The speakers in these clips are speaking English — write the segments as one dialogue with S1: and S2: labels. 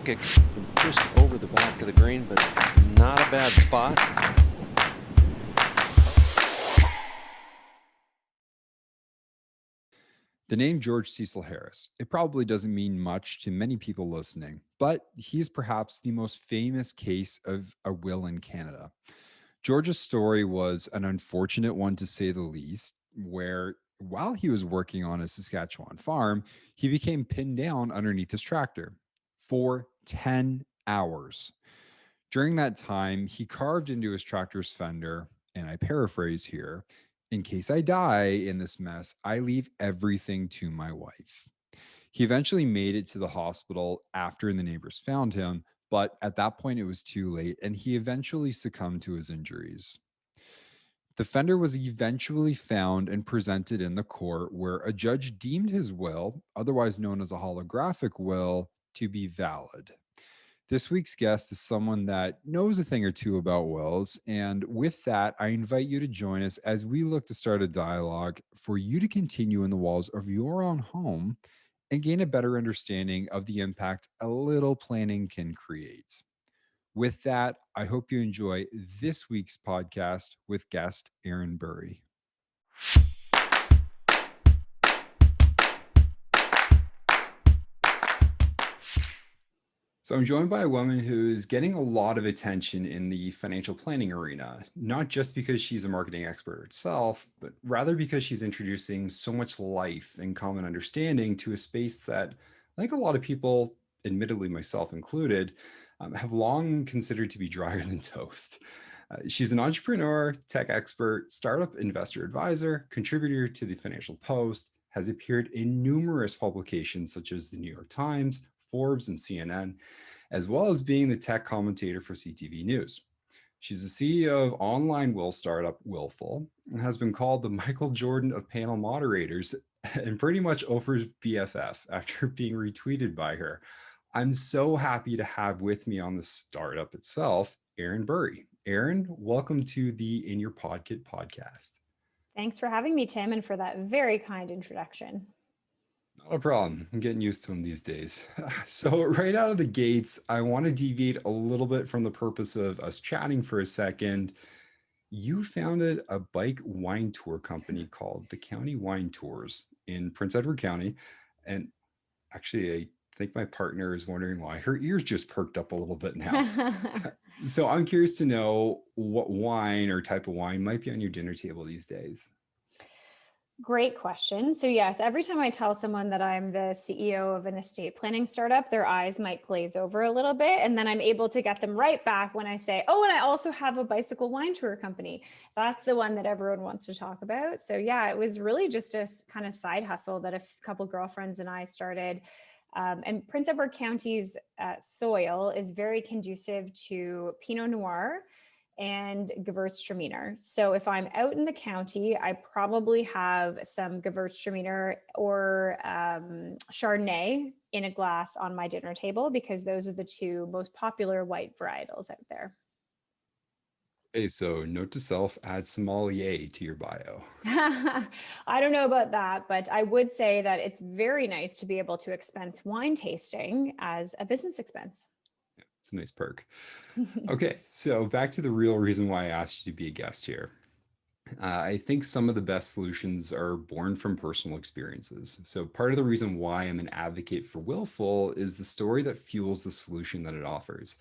S1: Kick just over the back of the green, but not a bad spot.
S2: The name George Cecil Harris, it probably doesn't mean much to many people listening, but he's perhaps the most famous case of a will in Canada. George's story was an unfortunate one to say the least, where while he was working on a Saskatchewan farm, he became pinned down underneath his tractor for 10 hours. During that time, he carved into his tractor's fender, and I paraphrase here, in case I die in this mess, I leave everything to my wife. He eventually made it to the hospital after the neighbors found him, but at that point it was too late, and he eventually succumbed to his injuries. The fender was eventually found and presented in the court where a judge deemed his will, otherwise known as a holographic will, to be valid. This week's guest is someone that knows a thing or two about wills. And with that, I invite you to join us as we look to start a dialogue for you to continue in the walls of your own home and gain a better understanding of the impact a little planning can create. With that, I hope you enjoy this week's podcast with guest Erin Burry. So I'm joined by a woman who's getting a lot of attention in the financial planning arena, not just because she's a marketing expert herself, but rather because she's introducing so much life and common understanding to a space that I think a lot of people, admittedly myself included, have long considered to be drier than toast. She's an entrepreneur, tech expert, startup investor advisor, contributor to the Financial Post, has appeared in numerous publications such as the New York Times, Forbes, and CNN, as well as being the tech commentator for CTV News. She's the CEO of online will startup Willful and has been called the Michael Jordan of panel moderators and pretty much Oprah's BFF after being retweeted by her. I'm so happy to have with me on the startup itself, Erin Burry. Erin, welcome to the In Your Podkit podcast.
S3: Thanks for having me, Tim, and for that very kind introduction.
S2: Not a problem. I'm getting used to them these days. So, right out of the gates, I want to deviate a little bit from the purpose of us chatting for a second. You founded a bike wine tour company called the County Wine Tours in Prince Edward County. And actually, I think my partner is wondering why her ears just perked up a little bit now. So, I'm curious to know what wine or type of wine might be on your dinner table these days.
S3: Great question. So, yes, every time I tell someone that I'm the CEO of an estate planning startup, their eyes might glaze over a little bit. And then I'm able to get them right back when I say, oh, and I also have a bicycle wine tour company. That's the one that everyone wants to talk about. So, yeah, it was really just a kind of side hustle that a couple girlfriends and I started. And Prince Edward County's soil is very conducive to Pinot Noir and Gewürztraminer. So if I'm out in the county, I probably have some Gewürztraminer or Chardonnay in a glass on my dinner table because those are the two most popular white varietals out there.
S2: Okay, so note to self, add sommelier to your bio.
S3: I don't know about that, but I would say that it's very nice to be able to expense wine tasting as a business expense.
S2: It's a nice perk. Okay, so back to the real reason why I asked you to be a guest here. I think some of the best solutions are born from personal experiences. So, part of the reason why I'm an advocate for Willful is the story that fuels the solution that it offers.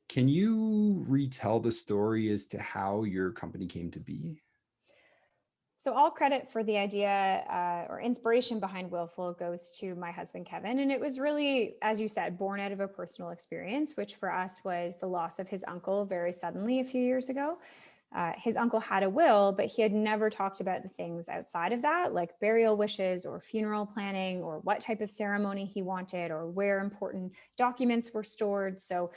S2: Can you retell the story as to how your company came to be?
S3: So all credit for the idea or inspiration behind Willful goes to my husband, Kevin. And it was really, as you said, born out of a personal experience, which for us was the loss of his uncle very suddenly a few years ago. His uncle had a will, but he had never talked about the things outside of that, like burial wishes or funeral planning or what type of ceremony he wanted or where important documents were stored. So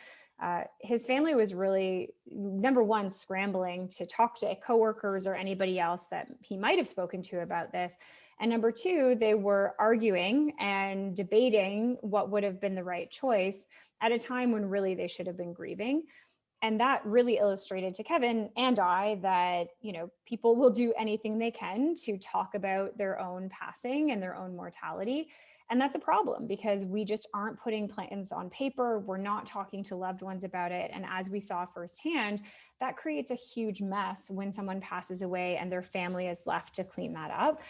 S3: his family was really, number one, scrambling to talk to coworkers or anybody else that he might have spoken to about this. And number two, they were arguing and debating what would have been the right choice at a time when really they should have been grieving. And that really illustrated to Kevin and I that, people will do anything they can to talk about their own passing and their own mortality. And that's a problem because we just aren't putting plans on paper. We're not talking to loved ones about it. And as we saw firsthand, that creates a huge mess when someone passes away and their family is left to clean that up.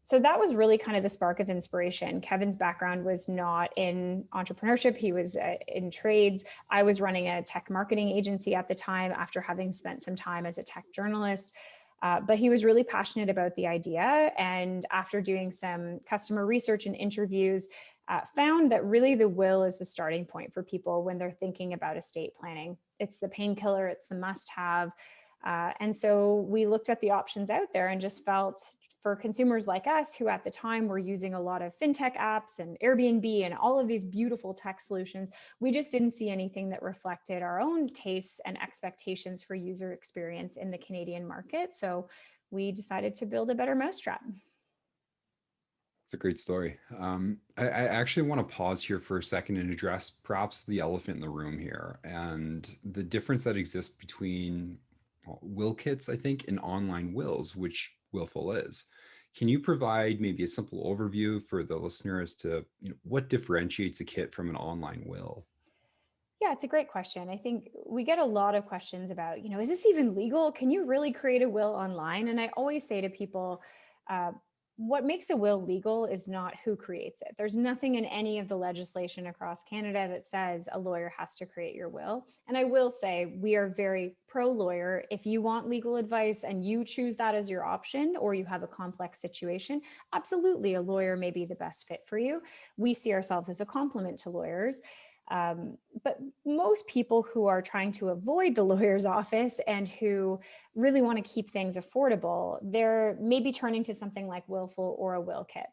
S3: So that was really kind of the spark of inspiration. Kevin's background was not in entrepreneurship. He was in trades. I was running a tech marketing agency at the time after having spent some time as a tech journalist. But he was really passionate about the idea. And after doing some customer research and interviews, found that really the will is the starting point for people when they're thinking about estate planning. It's the painkiller, it's the must have. And so we looked at the options out there and just felt for consumers like us who at the time were using a lot of fintech apps and Airbnb and all of these beautiful tech solutions, we just didn't see anything that reflected our own tastes and expectations for user experience in the Canadian market. So we decided to build a better mousetrap.
S2: It's a great story. I actually want to pause here for a second and address perhaps the elephant in the room here and the difference that exists between will kits, I think, and online wills, which Willful is. Can you provide maybe a simple overview for the listener as to what differentiates a kit from an online will?
S3: Yeah, it's a great question. I think we get a lot of questions about, is this even legal? Can you really create a will online? And I always say to people, uh, what makes a will legal is not who creates it. There's nothing in any of the legislation across Canada that says a lawyer has to create your will. And I will say we are very pro lawyer. If you want legal advice and you choose that as your option, or you have a complex situation, absolutely a lawyer may be the best fit for you. We see ourselves as a complement to lawyers. But most people who are trying to avoid the lawyer's office and who really want to keep things affordable, they're maybe turning to something like Willful or a will kit.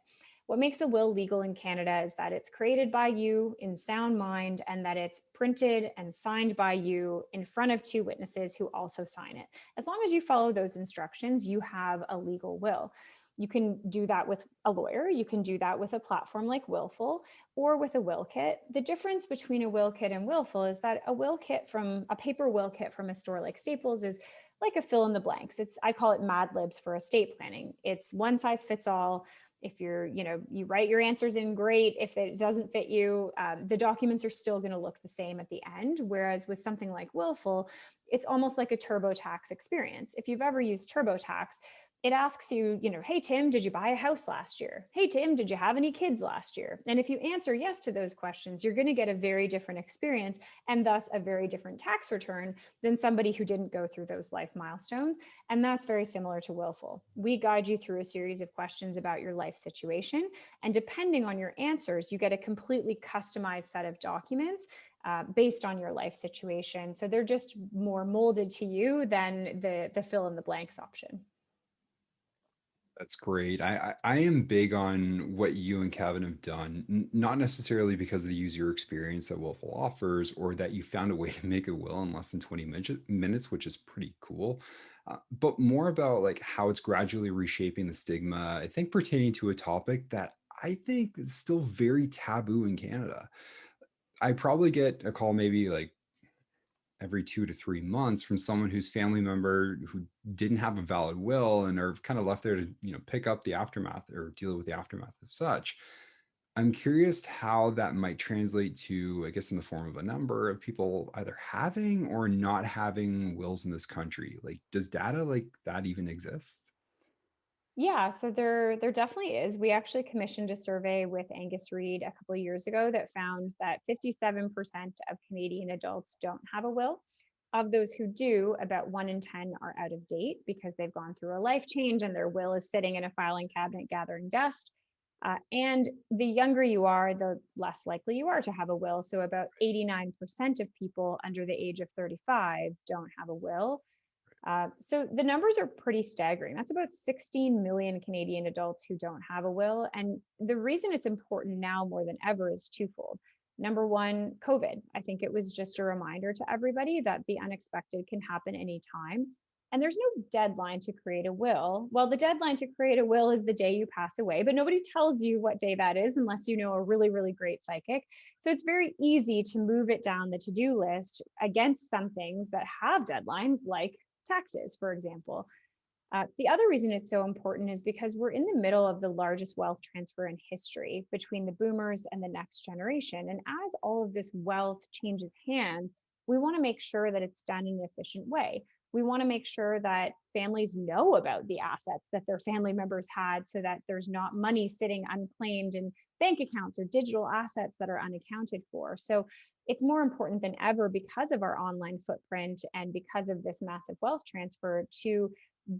S3: What makes a will legal in Canada is that it's created by you in sound mind and that it's printed and signed by you in front of two witnesses who also sign it. As long as you follow those instructions, you have a legal will. You can do that with a lawyer. You can do that with a platform like Willful or with a will kit. The difference between a will kit and Willful is that a paper will kit from a store like Staples is like a fill in the blanks. I call it Mad Libs for estate planning. It's one size fits all. If you write your answers in, great. If it doesn't fit you, the documents are still going to look the same at the end. Whereas with something like Willful, it's almost like a TurboTax experience. If you've ever used TurboTax, it asks you, hey, Tim, did you buy a house last year? Hey, Tim, did you have any kids last year? And if you answer yes to those questions, you're going to get a very different experience and thus a very different tax return than somebody who didn't go through those life milestones. And that's very similar to Willful. We guide you through a series of questions about your life situation. And depending on your answers, you get a completely customized set of documents based on your life situation. So they're just more molded to you than the fill in the blanks option.
S2: That's great. I am big on what you and Kevin have done, not necessarily because of the user experience that Willful offers or that you found a way to make a will in less than 20 minutes, which is pretty cool, but more about like how it's gradually reshaping the stigma, I think pertaining to a topic that I think is still very taboo in Canada. I probably get a call maybe like every 2 to 3 months from someone whose family member who didn't have a valid will and are kind of left there to pick up the aftermath or deal with the aftermath of such. I'm curious how that might translate to, I guess, in the form of a number of people either having or not having wills in this country. Like, does data like that even exist?
S3: Yeah, so there definitely is. We actually commissioned a survey with Angus Reid a couple of years ago that found that 57% of Canadian adults don't have a will. Of those who do, about 1 in 10 are out of date because they've gone through a life change and their will is sitting in a filing cabinet gathering dust. And the younger you are, the less likely you are to have a will. So about 89% of people under the age of 35 don't have a will. So the numbers are pretty staggering. That's about 16 million Canadian adults who don't have a will. And the reason it's important now more than ever is twofold. Number one, COVID. I think it was just a reminder to everybody that the unexpected can happen anytime. And there's no deadline to create a will. Well, the deadline to create a will is the day you pass away, but nobody tells you what day that is unless you know a really, really great psychic. So it's very easy to move it down the to-do list against some things that have deadlines, like taxes, for example. The other reason it's so important is because we're in the middle of the largest wealth transfer in history between the boomers and the next generation. And as all of this wealth changes hands, we want to make sure that it's done in an efficient way. We want to make sure that families know about the assets that their family members had so that there's not money sitting unclaimed in bank accounts or digital assets that are unaccounted for. So it's more important than ever because of our online footprint and because of this massive wealth transfer to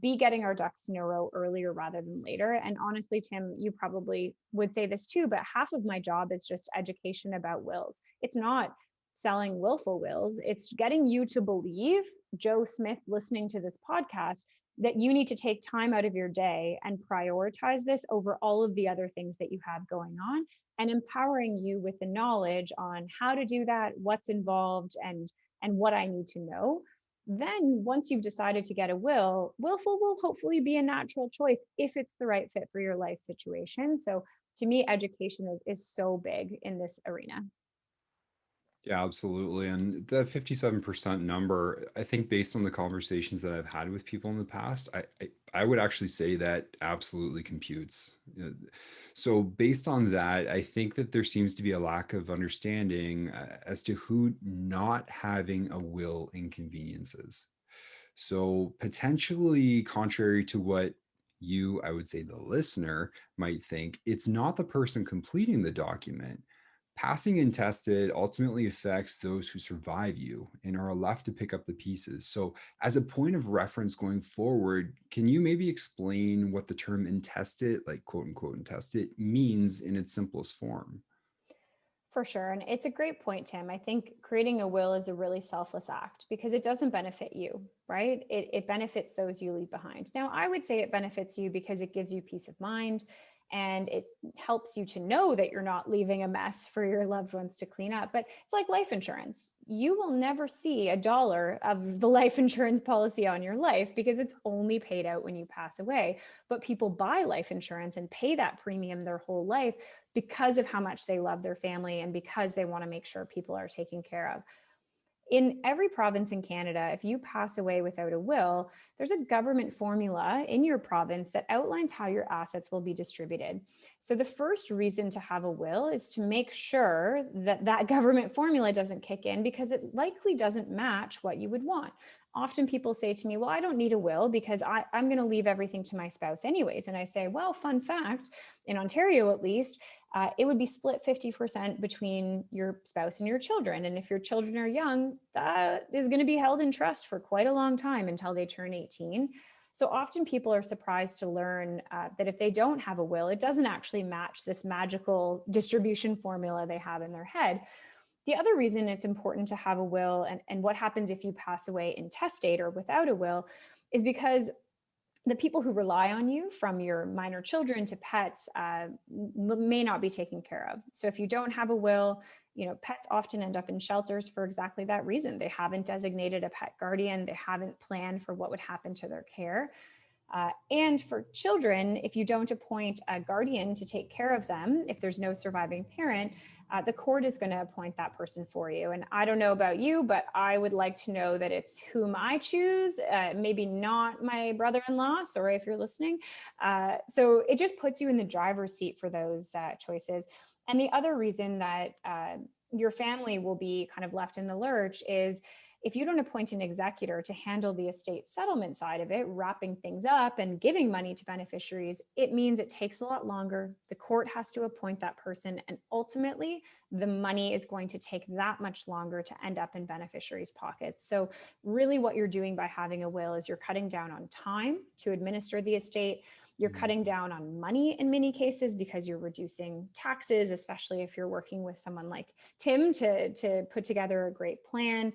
S3: be getting our ducks in a row earlier rather than later. And honestly, Tim, you probably would say this too, but half of my job is just education about wills. It's not selling willful wills. It's getting you to believe, Joe Smith listening to this podcast, that you need to take time out of your day and prioritize this over all of the other things that you have going on, and empowering you with the knowledge on how to do that, what's involved, and what I need to know. Then once you've decided to get a willful will hopefully be a natural choice if it's the right fit for your life situation. So to me, education is so big in this arena.
S2: Yeah, absolutely. And the 57% number, I think based on the conversations that I've had with people in the past, I would actually say that absolutely computes. So based on that, I think that there seems to be a lack of understanding as to who not having a will inconveniences. So potentially contrary to what you, I would say the listener might think, it's not the person completing the document. Passing intested ultimately affects those who survive you and are left to pick up the pieces. So, as a point of reference going forward, can you maybe explain what the term intested, like quote unquote intested, means in its simplest form?
S3: For sure. And it's a great point, Tim. I think creating a will is a really selfless act because it doesn't benefit you, right? It benefits those you leave behind. Now, I would say it benefits you because it gives you peace of mind and it helps you to know that you're not leaving a mess for your loved ones to clean up. But it's like life insurance. You will never see a dollar of the life insurance policy on your life because it's only paid out when you pass away. But people buy life insurance and pay that premium their whole life because of how much they love their family and because they want to make sure people are taken care of. In every province in Canada, if you pass away without a will, there's a government formula in your province that outlines how your assets will be distributed. So the first reason to have a will is to make sure that that government formula doesn't kick in because it likely doesn't match what you would want. Often people say to me, well, I don't need a will because I'm going to leave everything to my spouse anyways. And I say, well, fun fact, in Ontario at least, it would be split 50% between your spouse and your children. And if your children are young, that is going to be held in trust for quite a long time until they turn 18. So often people are surprised to learn that if they don't have a will, it doesn't actually match this magical distribution formula they have in their head. The other reason it's important to have a will and what happens if you pass away intestate or without a will is because the people who rely on you, from your minor children to pets, may not be taken care of. So if you don't have a will, pets often end up in shelters for exactly that reason. They haven't designated a pet guardian. They haven't planned for what would happen to their care. And for children, if you don't appoint a guardian to take care of them, if there's no surviving parent, the court is going to appoint that person for you. And I don't know about you, but I would like to know that it's whom I choose, maybe not my brother-in-law. Sorry if you're listening. So it just puts you in the driver's seat for those choices. And the other reason that your family will be kind of left in the lurch is if you don't appoint an executor to handle the estate settlement side of it, wrapping things up and giving money to beneficiaries, it means it takes a lot longer. The court has to appoint that person. And ultimately, the money is going to take that much longer to end up in beneficiaries' pockets. So really what you're doing by having a will is you're cutting down on time to administer the estate. You're cutting down on money in many cases because you're reducing taxes, especially if you're working with someone like Tim to put together a great plan.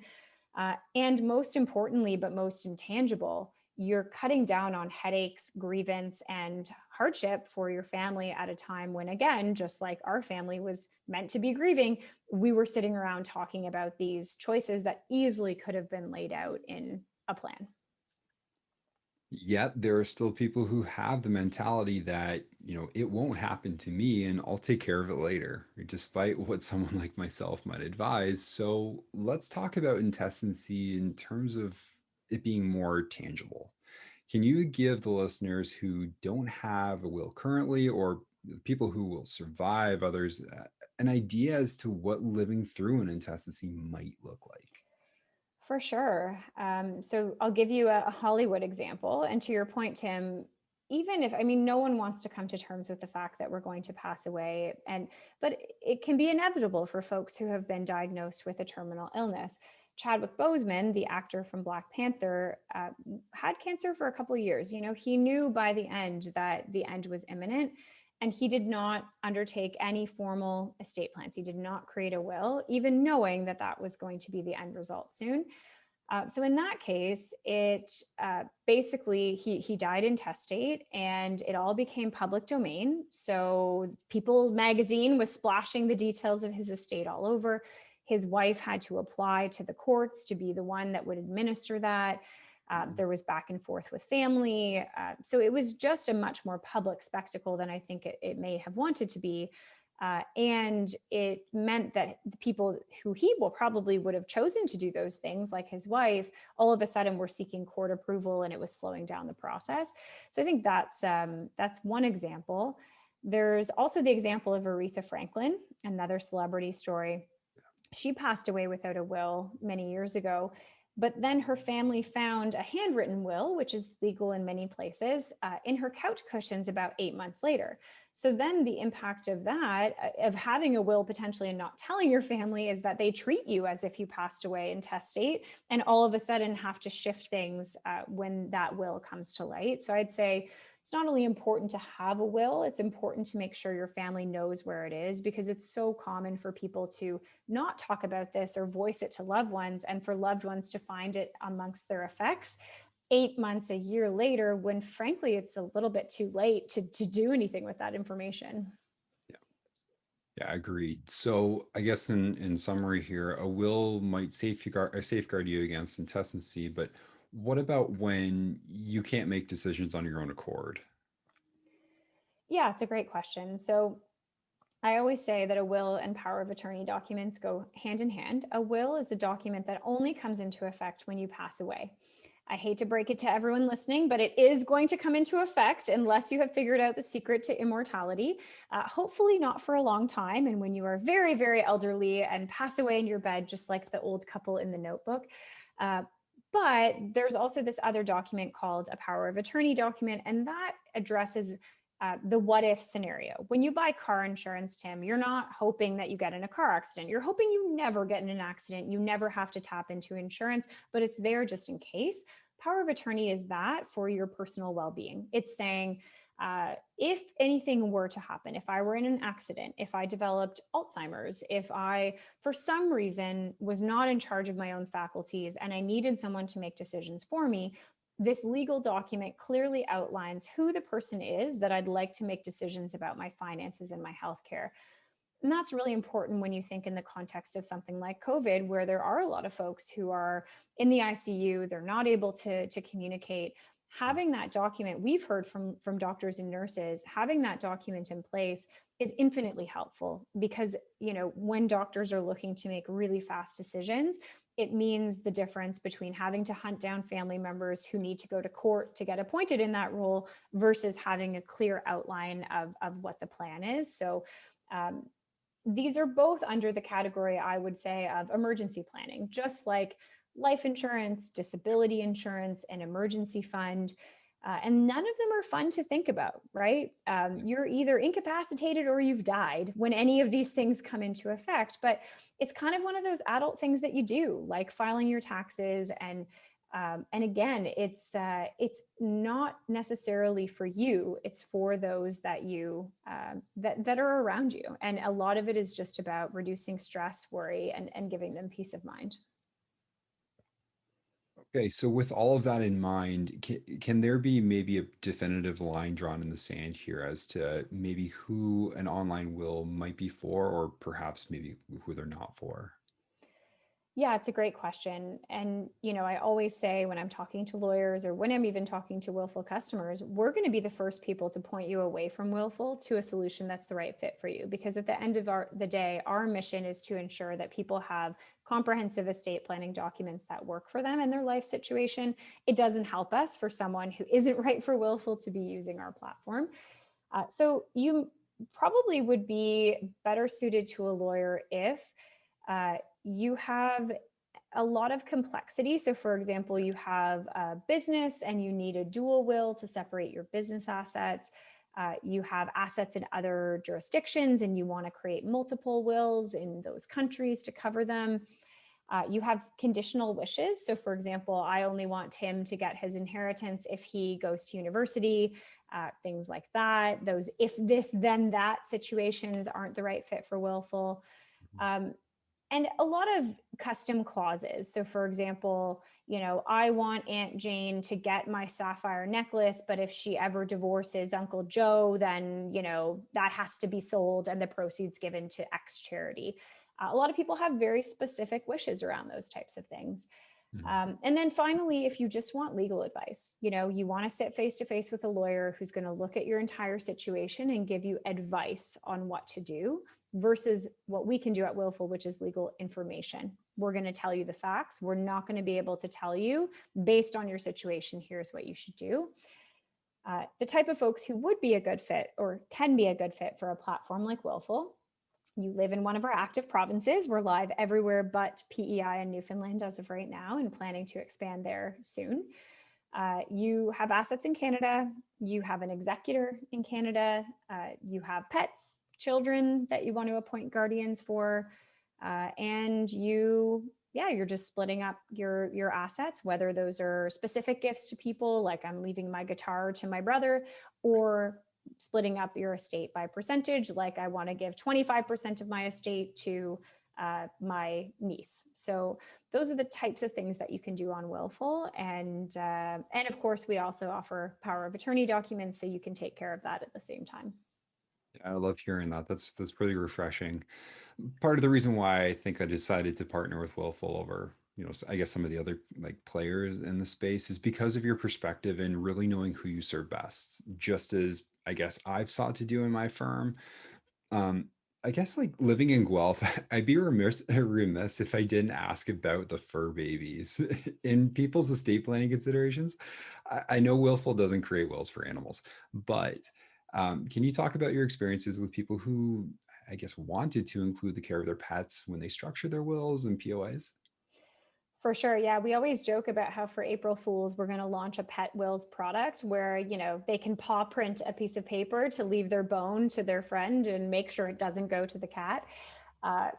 S3: And most importantly, but most intangible, you're cutting down on headaches, grievance, and hardship for your family at a time when, again, just like our family was meant to be grieving, we were sitting around talking about these choices that easily could have been laid out in a plan.
S2: Yet there are still people who have the mentality that, it won't happen to me and I'll take care of it later, despite what someone like myself might advise. So let's talk about intestacy in terms of it being more tangible. Can you give the listeners who don't have a will currently, or the people who will survive others, an idea as to what living through an intestacy might look like?
S3: For sure. So I'll give you a Hollywood example. And to your point, Tim, even if, I mean, no one wants to come to terms with the fact that we're going to pass away. But it can be inevitable for folks who have been diagnosed with a terminal illness. Chadwick Boseman, the actor from Black Panther, had cancer for a couple of years. You know, he knew by the end that the end was imminent. And he did not undertake any formal estate plans. He did not create a will, even knowing that that was going to be the end result soon. So in that case, it basically he died intestate, and it all became public domain. So People magazine was splashing the details of his estate all over. His wife had to apply to the courts to be the one that would administer that. There was back and forth with family. So it was just a much more public spectacle than I think it may have wanted to be. And it meant that the people who he probably would have chosen to do those things, like his wife, all of a sudden were seeking court approval, and it was slowing down the process. So I think that's one example. There's also the example of Aretha Franklin, another celebrity story. She passed away without a will many years ago, but then her family found a handwritten will, which is legal in many places, in her couch cushions about 8 months later. So then the impact of that, of having a will potentially and not telling your family, is that they treat you as if you passed away intestate, and all of a sudden have to shift things when that will comes to light. So I'd say it's not only important to have a will, it's important to make sure your family knows where it is, because it's so common for people to not talk about this or voice it to loved ones, and for loved ones to find it amongst their effects 8 months, a year later, when frankly, it's a little bit too late to do anything with that information.
S2: Yeah, agreed. So I guess in summary here, a will might safeguard you against intestacy, but what about when you can't make decisions on your own accord?
S3: Yeah, it's a great question. So I always say that a will and power of attorney documents go hand in hand. A will is a document that only comes into effect when you pass away. I hate to break it to everyone listening, but it is going to come into effect unless you have figured out the secret to immortality. Hopefully, not for a long time. And when you are very, very elderly and pass away in your bed, just like the old couple in the Notebook. But there's also this other document called a power of attorney document, and that addresses the what if scenario. When you buy car insurance, Tim, you're not hoping that you get in a car accident. You're hoping you never get in an accident. You never have to tap into insurance, but it's there just in case. Power of attorney is that for your personal well-being. It's saying, if anything were to happen, if I were in an accident, if I developed Alzheimer's, if I, for some reason, was not in charge of my own faculties and I needed someone to make decisions for me, this legal document clearly outlines who the person is that I'd like to make decisions about my finances and my healthcare. And that's really important when you think in the context of something like COVID, where there are a lot of folks who are in the ICU, they're not able to communicate. Having that document, we've heard from doctors and nurses, having that document in place is infinitely helpful, because when doctors are looking to make really fast decisions, it means the difference between having to hunt down family members who need to go to court to get appointed in that role versus having a clear outline of what the plan is. So these are both under the category, I would say, of emergency planning, just like life insurance, disability insurance, and emergency fund. And none of them are fun to think about, right? You're either incapacitated or you've died when any of these things come into effect. But it's kind of one of those adult things that you do, like filing your taxes. And again, it's not necessarily for you; it's for those that you that are around you. And a lot of it is just about reducing stress, worry, and giving them peace of mind.
S2: Okay, so with all of that in mind, can there be maybe a definitive line drawn in the sand here as to maybe who an online will might be for, or perhaps maybe who they're not for?
S3: Yeah, it's a great question. And, I always say when I'm talking to lawyers or when I'm even talking to willful customers, we're going to be the first people to point you away from willful to a solution that's the right fit for you. Because at the end of the day, our mission is to ensure that people have comprehensive estate planning documents that work for them and their life situation. It doesn't help us for someone who isn't right for willful to be using our platform. So you probably would be better suited to a lawyer if you have a lot of complexity. So, for example, you have a business and you need a dual will to separate your business assets. You have assets in other jurisdictions and you want to create multiple wills in those countries to cover them. You have conditional wishes. So, for example, I only want Tim to get his inheritance if he goes to university, things like that. Those if this, then that situations aren't the right fit for willful. And a lot of custom clauses. So, for example, I want Aunt Jane to get my sapphire necklace, but if she ever divorces Uncle Joe, then, that has to be sold and the proceeds given to X charity. A lot of people have very specific wishes around those types of things. And then finally, if you just want legal advice, you want to sit face to face with a lawyer who's going to look at your entire situation and give you advice on what to do versus what we can do at Willful, which is legal information. We're going to tell you the facts. We're not going to be able to tell you based on your situation, here's what you should do. The type of folks who would be a good fit or can be a good fit for a platform like Willful. You live in one of our active provinces. We're live everywhere but PEI and Newfoundland as of right now and planning to expand there soon. You have assets in Canada. You have an executor in Canada. You have pets, children that you want to appoint guardians for. And you're just splitting up your assets, whether those are specific gifts to people, like I'm leaving my guitar to my brother, or splitting up your estate by percentage, like I want to give 25% of my estate to my niece. So those are the types of things that you can do on Willful. And of course, we also offer power of attorney documents, so you can take care of that at the same time.
S2: I love hearing that. That's really refreshing. Part of the reason why I think I decided to partner with Willful over, I guess some of the other like players in the space is because of your perspective and really knowing who you serve best. Just as I guess I've sought to do in my firm. I guess like living in Guelph, I'd be remiss if I didn't ask about the fur babies in people's estate planning considerations. I know Willful doesn't create wills for animals, but can you talk about your experiences with people who, I guess, wanted to include the care of their pets when they structure their wills and POAs?
S3: For sure. Yeah. We always joke about how for April Fools, we're going to launch a pet wills product where, they can paw print a piece of paper to leave their bone to their friend and make sure it doesn't go to the cat.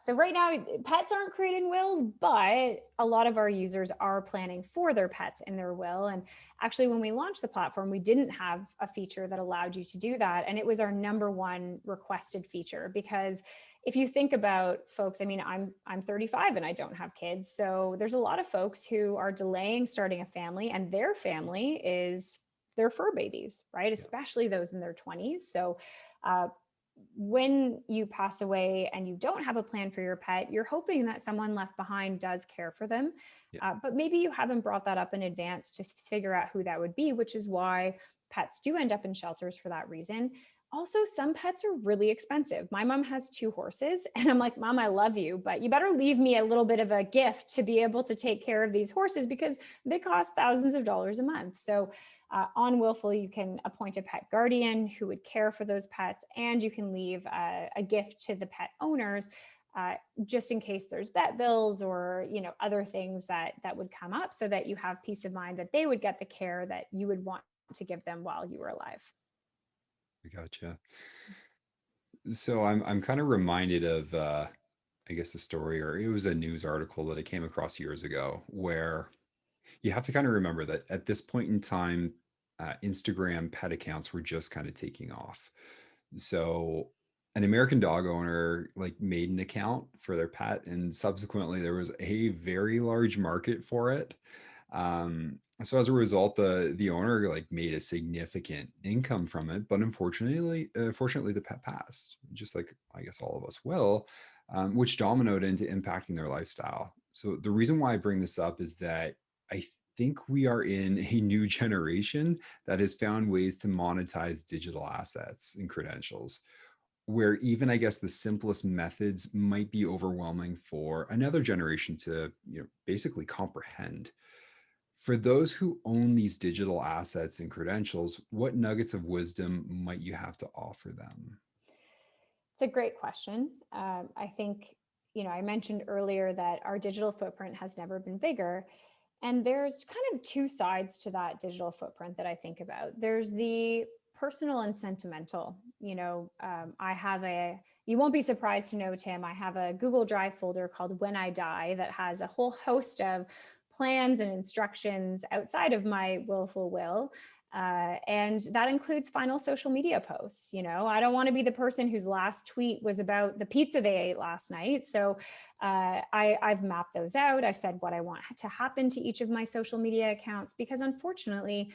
S3: So right now, pets aren't creating wills, but a lot of our users are planning for their pets in their will. And actually, when we launched the platform, we didn't have a feature that allowed you to do that. And it was our number one requested feature, because if you think about folks, I mean, I'm 35 and I don't have kids. So there's a lot of folks who are delaying starting a family, and their family is their fur babies, right? Especially those in their 20s. So when you pass away and you don't have a plan for your pet, you're hoping that someone left behind does care for them. But maybe you haven't brought that up in advance to figure out who that would be, which is why pets do end up in shelters for that reason. Also, some pets are really expensive. My mom has 2 horses, and I'm like, Mom, I love you, but you better leave me a little bit of a gift to be able to take care of these horses, because they cost thousands of dollars a month. So on Willful, you can appoint a pet guardian who would care for those pets, and you can leave a gift to the pet owners just in case there's vet bills or other things that would come up, so that you have peace of mind that they would get the care that you would want to give them while you were alive.
S2: Gotcha. So I'm kind of reminded of I guess a story, or it was a news article that I came across years ago, where you have to kind of remember that at this point in time, Instagram pet accounts were just kind of taking off. So an American dog owner like made an account for their pet, and subsequently there was a very large market for it. So as a result, the owner like made a significant income from it, but fortunately, the pet passed, just like I guess all of us will, which dominoed into impacting their lifestyle. So the reason why I bring this up is that I think we are in a new generation that has found ways to monetize digital assets and credentials, where even I guess the simplest methods might be overwhelming for another generation to, basically comprehend. For those who own these digital assets and credentials, what nuggets of wisdom might you have to offer them?
S3: It's a great question. I think, I mentioned earlier that our digital footprint has never been bigger. And there's kind of two sides to that digital footprint that I think about. There's the personal and sentimental. You won't be surprised to know, Tim, I have a Google Drive folder called When I Die that has a whole host of plans and instructions outside of my willful will. And that includes final social media posts. I don't want to be the person whose last tweet was about the pizza they ate last night. So I've mapped those out. I've said what I want to happen to each of my social media accounts, because unfortunately,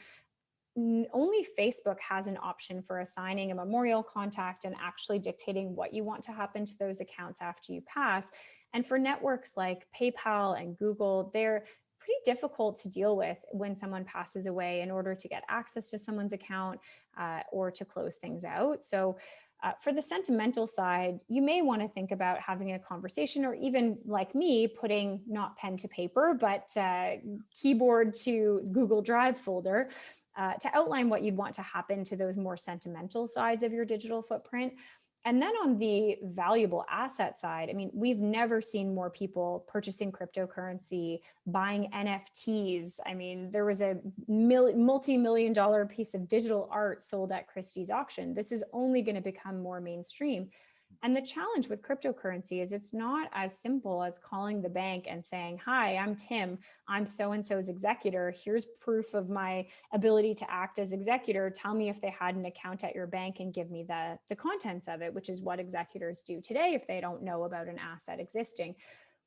S3: only Facebook has an option for assigning a memorial contact and actually dictating what you want to happen to those accounts after you pass. And for networks like PayPal and Google, they're pretty difficult to deal with when someone passes away in order to get access to someone's account or to close things out. So for the sentimental side, you may want to think about having a conversation, or even like me, putting not pen to paper, but keyboard to Google Drive folder to outline what you'd want to happen to those more sentimental sides of your digital footprint. And then on the valuable asset side, I mean, we've never seen more people purchasing cryptocurrency, buying NFTs. I mean, there was a multi-million dollar piece of digital art sold at Christie's auction. This is only going to become more mainstream. And the challenge with cryptocurrency is it's not as simple as calling the bank and saying, "Hi, I'm Tim. I'm so-and-so's executor. Here's proof of my ability to act as executor. Tell me if they had an account at your bank and give me the contents of it," which is what executors do today if they don't know about an asset existing.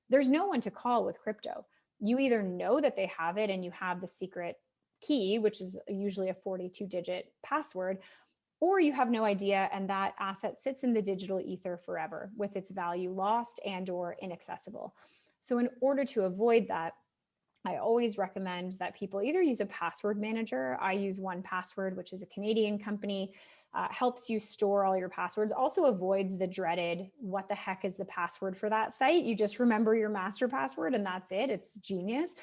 S3: There's no one to call with crypto. You either know that they have it and you have the secret key, which is usually a 42-digit password, or you have no idea and that asset sits in the digital ether forever with its value lost and or inaccessible. So in order to avoid that, I always recommend that people either use a password manager. I use 1Password, which is a Canadian company, helps you store all your passwords, also avoids the dreaded, what the heck is the password for that site? You just remember your master password and that's it. It's genius.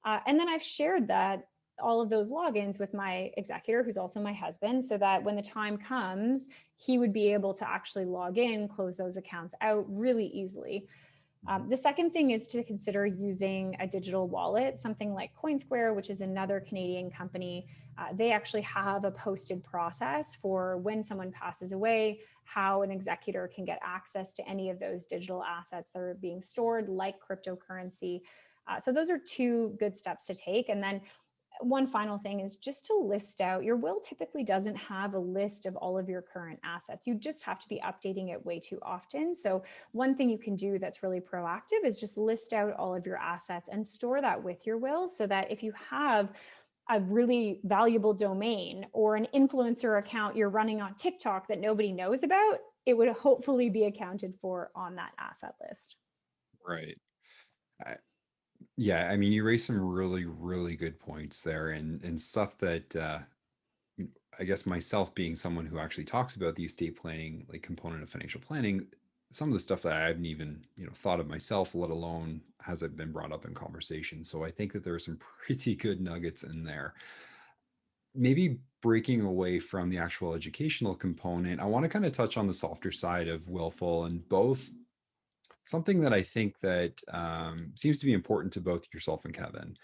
S3: And then I've shared that all of those logins with my executor, who's also my husband, so that when the time comes, he would be able to actually log in, close those accounts out really easily. The second thing is to consider using a digital wallet, something like CoinSquare, which is another Canadian company. They actually have a posted process for when someone passes away, how an executor can get access to any of those digital assets that are being stored, like cryptocurrency. So those are two good steps to take. And then one final thing is just to list out, your will typically doesn't have a list of all of your current assets. You just have to be updating it way too often. So one thing you can do that's really proactive is just list out all of your assets and store that with your will, so that if you have a really valuable domain or an influencer account you're running on TikTok that nobody knows about, it would hopefully be accounted for on that asset list.
S2: Right. Yeah, I mean, you raised some really, really good points there, and stuff that I guess myself being someone who actually talks about the estate planning like component of financial planning, some of the stuff that I haven't even thought of myself, let alone has it been brought up in conversation. So I think that there are some pretty good nuggets in there. Maybe breaking away from the actual educational component, I want to kind of touch on the softer side of Willful, and both something that I think that seems to be important to both yourself and Kevin.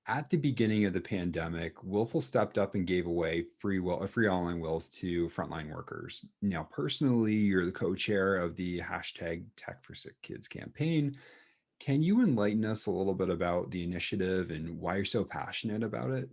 S2: At the beginning of the pandemic, Willful stepped up and gave away free online wills to frontline workers. Now, personally, you're the co-chair of the hashtag Tech for Sick Kids campaign. Can you enlighten us a little bit about the initiative and why you're so passionate about it?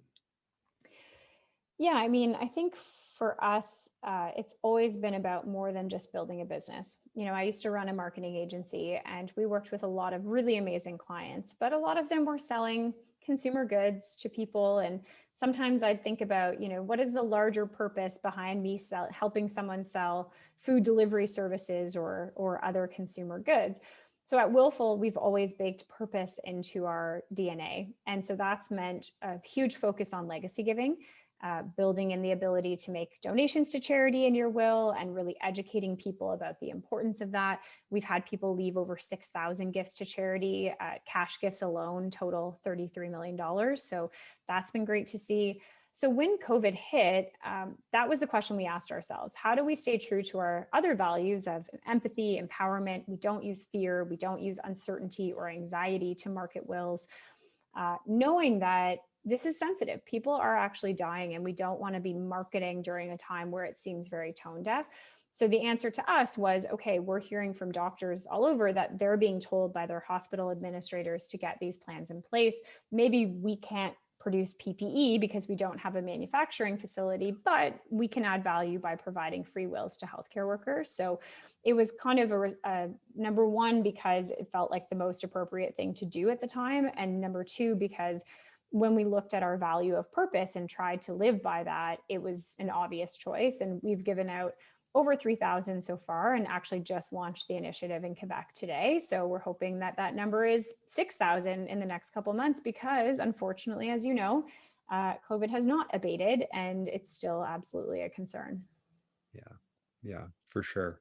S3: Yeah, I mean, I think for us, it's always been about more than just building a business. I used to run a marketing agency and we worked with a lot of really amazing clients, but a lot of them were selling consumer goods to people. And sometimes I'd think about, what is the larger purpose behind me helping someone sell food delivery services or other consumer goods? So at Willful, we've always baked purpose into our DNA. And so that's meant a huge focus on legacy giving, building in the ability to make donations to charity in your will and really educating people about the importance of that. We've had people leave over 6,000 gifts to charity. Cash gifts alone total $33 million. So that's been great to see. So when COVID hit, that was the question we asked ourselves. How do we stay true to our other values of empathy, empowerment? We don't use fear. We don't use uncertainty or anxiety to market wills, knowing that this is sensitive. People are actually dying, and we don't want to be marketing during a time where it seems very tone deaf. So the answer to us was, okay, we're hearing from doctors all over that they're being told by their hospital administrators to get these plans in place. Maybe we can't produce PPE because we don't have a manufacturing facility, but we can add value by providing free wills to healthcare workers. So it was kind of a number one, because it felt like the most appropriate thing to do at the time. And number two, because when we looked at our value of purpose and tried to live by that, it was an obvious choice. And we've given out over 3,000 so far, and actually just launched the initiative in Quebec today. So we're hoping that that number is 6,000 in the next couple of months, because unfortunately, as you know, COVID has not abated, and it's still absolutely a concern.
S2: Yeah, for sure.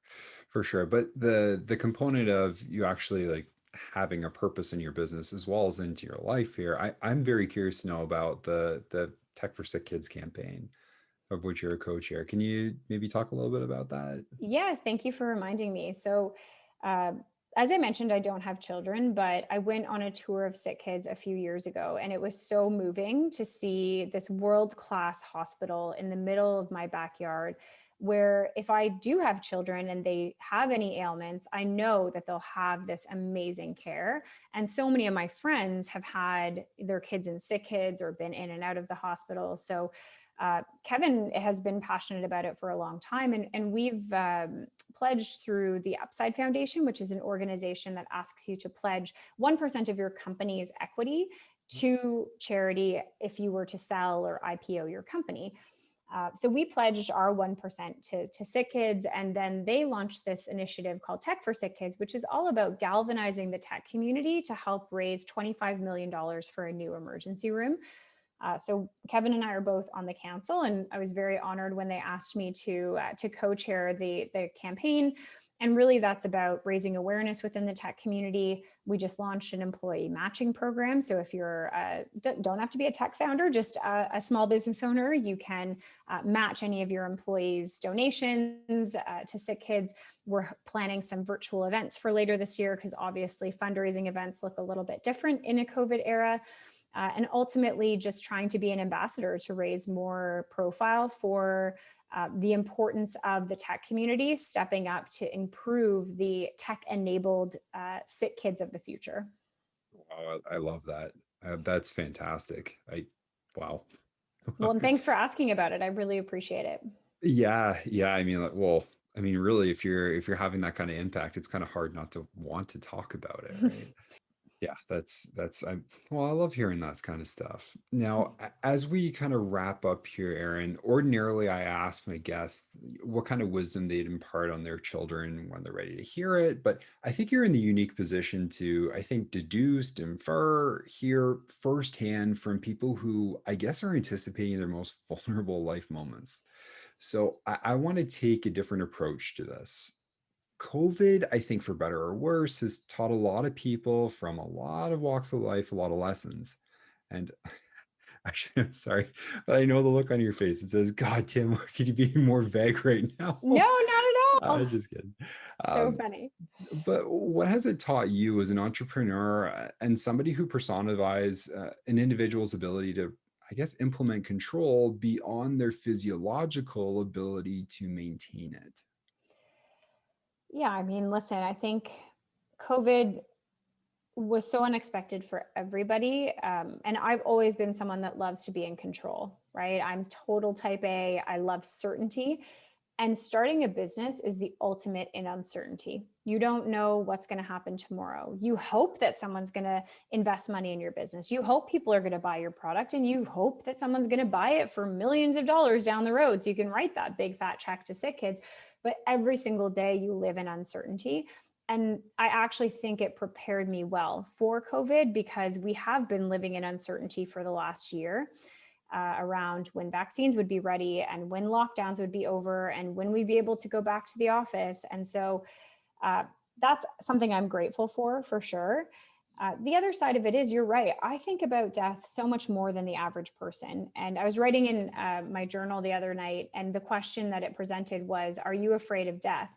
S2: For sure. But the component of you actually like having a purpose in your business as well as into your life here, I'm very curious to know about the Tech for Sick Kids campaign, of which you're a co-chair. Can you maybe talk a little bit about that?
S3: Yes, thank you for reminding me. So, as I mentioned, I don't have children, but I went on a tour of sick kids a few years ago, and it was so moving to see this world-class hospital in the middle of my backyard, where if I do have children and they have any ailments, I know that they'll have this amazing care. And so many of my friends have had their kids in sick kids or been in and out of the hospital. So Kevin has been passionate about it for a long time, and we've pledged through the Upside Foundation, which is an organization that asks you to pledge 1% of your company's equity to charity if you were to sell or IPO your company. So we pledged our 1% to sick kids, and then they launched this initiative called Tech for Sick Kids, which is all about galvanizing the tech community to help raise $25 million for a new emergency room. So Kevin and I are both on the council, and I was very honored when they asked me to co-chair the campaign. And really, that's about raising awareness within the tech community. We just launched an employee matching program. So if you're don't have to be a tech founder, just a small business owner, you can match any of your employees' donations to sick kids. We're planning some virtual events for later this year, because obviously fundraising events look a little bit different in a COVID era. And ultimately just trying to be an ambassador to raise more profile for the importance of the tech community stepping up to improve the tech-enabled sick kids of the future.
S2: Wow, I love that. That's fantastic. Wow.
S3: Well, and thanks for asking about it. I really appreciate it.
S2: Yeah. I mean, really, if you're having that kind of impact, it's kind of hard not to want to talk about it, right? Yeah, I love hearing that kind of stuff. Now, as we kind of wrap up here, Erin, ordinarily I ask my guests what kind of wisdom they'd impart on their children when they're ready to hear it. But I think you're in the unique position to, I think, hear firsthand from people who I guess are anticipating their most vulnerable life moments. So I want to take a different approach to this. COVID, I think for better or worse, has taught a lot of people from a lot of walks of life a lot of lessons. And actually, I'm sorry, but I know the look on your face. It says, God, Tim, could you be more vague right now?
S3: No, not at all.
S2: I'm just kidding.
S3: So funny.
S2: But what has it taught you as an entrepreneur and somebody who personifies an individual's ability to, I guess, implement control beyond their physiological ability to maintain it?
S3: Yeah, I mean, listen, I think COVID was so unexpected for everybody. And I've always been someone that loves to be in control, right? I'm total type A. I love certainty. And starting a business is the ultimate in uncertainty. You don't know what's going to happen tomorrow. You hope that someone's going to invest money in your business. You hope people are going to buy your product, and you hope that someone's going to buy it for millions of dollars down the road so you can write that big fat check to sick kids. But every single day you live in uncertainty. And I actually think it prepared me well for COVID because we have been living in uncertainty for the last year around when vaccines would be ready and when lockdowns would be over and when we'd be able to go back to the office. And so uh, that's something I'm grateful for sure. The other side of it is, you're right. I think about death so much more than the average person. And I was writing in my journal the other night, and the question that it presented was, are you afraid of death?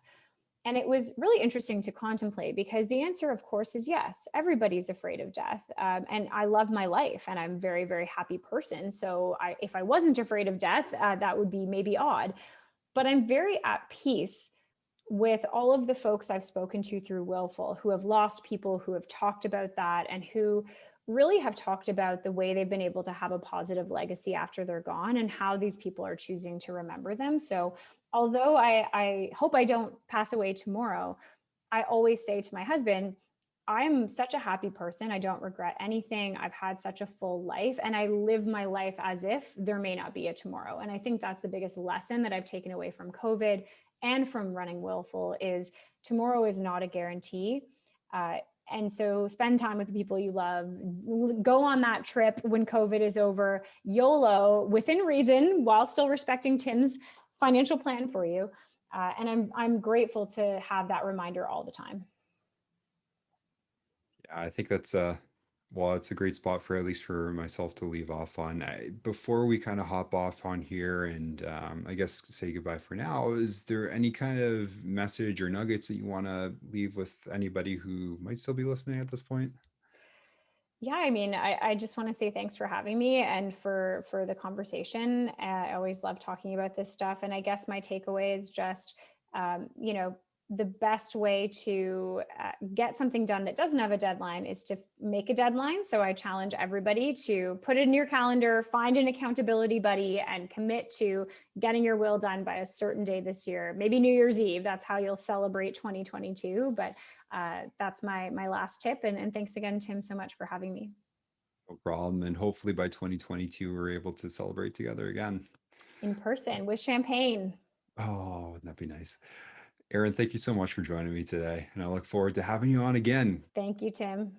S3: And it was really interesting to contemplate because the answer, of course, is yes. Everybody's afraid of death. And I love my life and I'm a very, very happy person. So if I wasn't afraid of death, that would be maybe odd. But I'm very at peace with all of the folks I've spoken to through Willful who have lost people, who have talked about that, and who really have talked about the way they've been able to have a positive legacy after they're gone and how these people are choosing to remember them. So although I hope I don't pass away tomorrow, I always say to my husband, I'm such a happy person. I don't regret anything. I've had such a full life and I live my life as if there may not be a tomorrow. And I think that's the biggest lesson that I've taken away from COVID and from running Willful is tomorrow is not a guarantee. And so spend time with the people you love, go on that trip when COVID is over, YOLO within reason, while still respecting Tim's financial plan for you. And I'm grateful to have that reminder all the time.
S2: Yeah, I think that's well, it's a great spot for at least for myself to leave off on. Before we kind of hop off on here and I guess say goodbye for now, is there any kind of message or nuggets that you want to leave with anybody who might still be listening at this point?
S3: Yeah, I mean, I just want to say thanks for having me and for the conversation. I always love talking about this stuff. And I guess my takeaway is just, you know, the best way to get something done that doesn't have a deadline is to make a deadline. So I challenge everybody to put it in your calendar, find an accountability buddy, and commit to getting your will done by a certain day this year. Maybe New Year's Eve. That's how you'll celebrate 2022. But that's my last tip. And thanks again, Tim, so much for having me.
S2: No problem. And hopefully by 2022, we're able to celebrate together again.
S3: In person with champagne.
S2: Oh, wouldn't that be nice? Erin, thank you so much for joining me today. And I look forward to having you on again.
S3: Thank you, Tim.